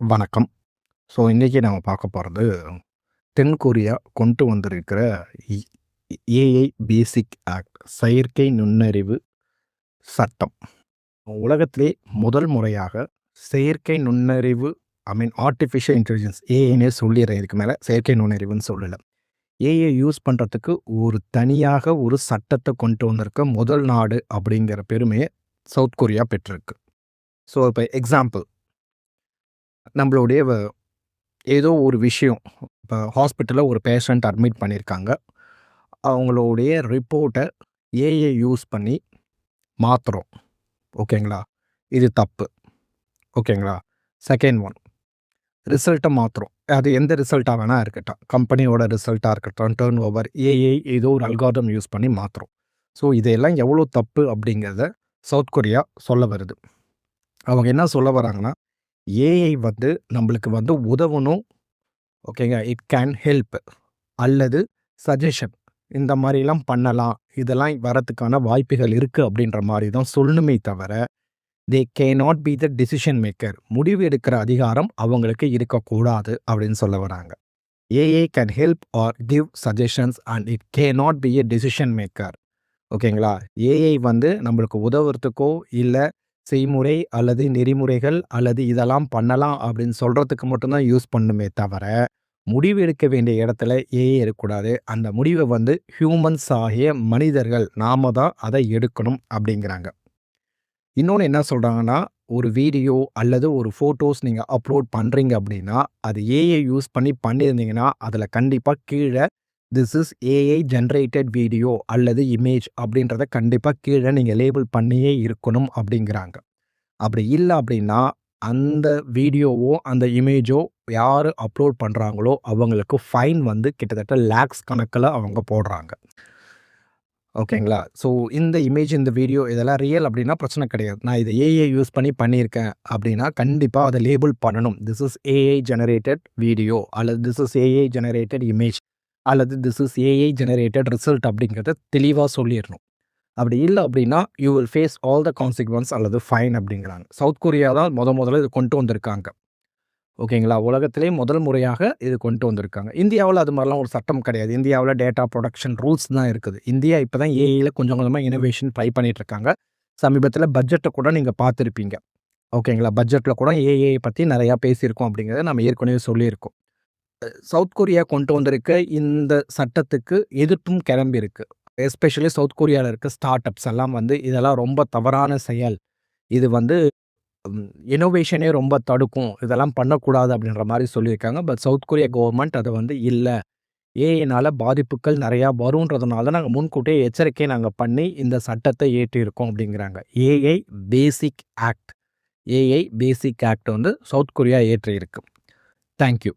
வணக்கம். ஸோ, இன்னைக்கு நம்ம பார்க்க போறது, தென் கொரியா கொண்டு வந்திருக்கிற இ ஏஐ பேசிக் ஆக்ட் செயற்கை நுண்ணறிவு சட்டம். உலகத்திலே முதல் முறையாக செயற்கை நுண்ணறிவு ஆர்ட்டிஃபிஷியல் இன்டெலிஜென்ஸ் ஏஐன்னே சொல்லிர்றேன். இதுக்கு மேல செயற்கை நுண்ணறிவுன்னு சொல்லல. ஏஐ யூஸ் பண்றதுக்கு ஒரு தனியாக ஒரு சட்டத்த கொண்டு வந்திருக்க முதல் நாடு அப்படிங்கிற பெருமைய சவுத் கொரியா பெற்றிருக்கு. ஸோ, இப்ப எக்ஸாம்பிள் நம்மளுடைய ஏதோ ஒரு விஷயம். இப்போ ஹாஸ்பிட்டலில் ஒரு பேஷண்ட் அட்மிட் பண்ணியிருக்காங்க. அவங்களுடைய ரிப்போர்ட்டை ஏஐ யூஸ் பண்ணி மாத்துறோம். ஓகேங்களா? இது தப்பு. ஓகேங்களா? செகண்ட் ஒன், ரிசல்ட்டை மாத்துறோம். அது எந்த ரிசல்ட்டாக வேணா இருக்கட்டும். கம்பெனியோட ரிசல்ட்டாக இருக்கட்டும், டர்ன் ஓவர், ஏஐ ஏதோ ஒரு அல்காரிதம் யூஸ் பண்ணி மாத்துறோம். ஸோ, இதெல்லாம் எவ்வளோ தப்பு அப்படிங்கிறத சவுத் கொரியா சொல்ல வருது. அவங்க என்ன சொல்ல வராங்கன்னா, ஏஐ நம்மளுக்கு உதவணும். ஓகேங்க. இட் கேன் ஹெல்ப் அல்லது சஜஷன் இந்த மாதிரிலாம் பண்ணலாம். இதெல்லாம் வரத்துக்கான வாய்ப்புகள் இருக்குது அப்படின்ற மாதிரி தான் சொல்லணுமே தவிர, they can not be the decision maker. முடிவு எடுக்கிற அதிகாரம் அவங்களுக்கு இருக்கக்கூடாது அப்படின்னு சொல்ல வராங்க. AI can help or give suggestions and it can not be a decision maker. ஓகேங்களா? ஏஐ நம்மளுக்கு உதவுறதுக்கோ இல்லை செய்முறை அல்லது நெறிமுறைகள் அல்லது இதெல்லாம் பண்ணலாம் அப்படின்னு சொல்கிறதுக்கு மட்டும்தான் யூஸ் பண்ணுமே தவிர, முடிவு எடுக்க வேண்டிய இடத்துல ஏஐ இருக்கக்கூடாது. அந்த முடிவை ஹியூமன்ஸ் ஆகிய மனிதர்கள் நாம தான் அதை எடுக்கணும் அப்படிங்கிறாங்க. இன்னொன்று என்ன சொல்கிறாங்கன்னா, ஒரு வீடியோ அல்லது ஒரு ஃபோட்டோஸ் நீங்கள் அப்லோட் பண்ணுறீங்க அப்படின்னா, அது ஏஐ யூஸ் பண்ணி பண்ணியிருந்தீங்கன்னா, அதில் கண்டிப்பாக கீழே this is AI generated video அல்லது இமேஜ் அப்படின்றத கண்டிப்பாக கீழே நீங்கள் லேபிள் பண்ணியே இருக்கணும் அப்படிங்கிறாங்க. அப்படி இல்லை அப்படின்னா, அந்த வீடியோவோ அந்த இமேஜோ யார் அப்லோட் பண்ணுறாங்களோ அவங்களுக்கு ஃபைன் கிட்டத்தட்ட லேக்ஸ் கணக்கில் அவங்க போடுறாங்க. ஓகேங்களா? ஸோ, இந்த இமேஜ், இந்த வீடியோ இதெல்லாம் ரியல் அப்படின்னா பிரச்சனை கிடையாது. நான் இதை ஏஐ யூஸ் பண்ணி பண்ணியிருக்கேன் அப்படின்னா கண்டிப்பாக அதை லேபிள் பண்ணணும். This is AI generated video அல்லது this is AI generated image அல்லது this is AI generated result அப்படிங்கிறத தெளிவாக சொல்லிடணும். அப்படி இல்லை அப்படின்னா you will face all the consequence அல்லது ஃபைன் அப்படிங்கிறாங்க. சவுத் கொரியா தான் முதல்ல இது கொண்டு வந்திருக்காங்க. ஓகேங்களா? உலகத்திலே முதல் முறையாக இது கொண்டு வந்திருக்காங்க. இந்தியாவில் அது மாதிரிலாம் ஒரு சட்டம் கிடையாது. இந்தியாவில் டேட்டா ப்ரொடக்ஷன் ரூல்ஸ் தான் இருக்குது. இந்தியா இப்போ தான் ஏஐயில் கொஞ்சம் கொஞ்சமாக இனோவேஷன் ட்ரை பண்ணிகிட்ருக்காங்க. சமீபத்தில் பட்ஜெட்டை கூட நீங்கள் பார்த்துருப்பீங்க. ஓகேங்களா? பட்ஜெட்டில் கூட ஏஐ பற்றி நிறையா பேசியிருக்கோம் அப்படிங்கிறத நம்ம ஏற்கனவே சொல்லியிருக்கோம். சவுத் கொரியா கொண்டு வந்திருக்க இந்த சட்டத்துக்கு எதிர்ப்பும் கிளம்பி இருக்கு. எஸ்பெஷலி சவுத் கொரியாவில் இருக்க ஸ்டார்ட் அப்ஸ் எல்லாம் இதெல்லாம் ரொம்ப தவறான செயல். இது இனோவேஷனே ரொம்ப தடுக்கும். இதெல்லாம் பண்ணக்கூடாது அப்படின்ற மாதிரி சொல்லியிருக்காங்க. பட் சவுத் கொரியா கவர்மெண்ட் அதை இல்லை, ஏஐனால பாதிப்புகள் நிறையா வருன்றதுனால நாங்கள் முன்கூட்டியே எச்சரிக்கை நாங்கள் பண்ணி இந்த சட்டத்தை ஏற்றியிருக்கோம் அப்படிங்கிறாங்க. ஏஐ பேசிக் ஆக்ட். ஏஐ பேசிக் ஆக்ட் சவுத் கொரியா ஏற்றியிருக்கு. தேங்க்யூ.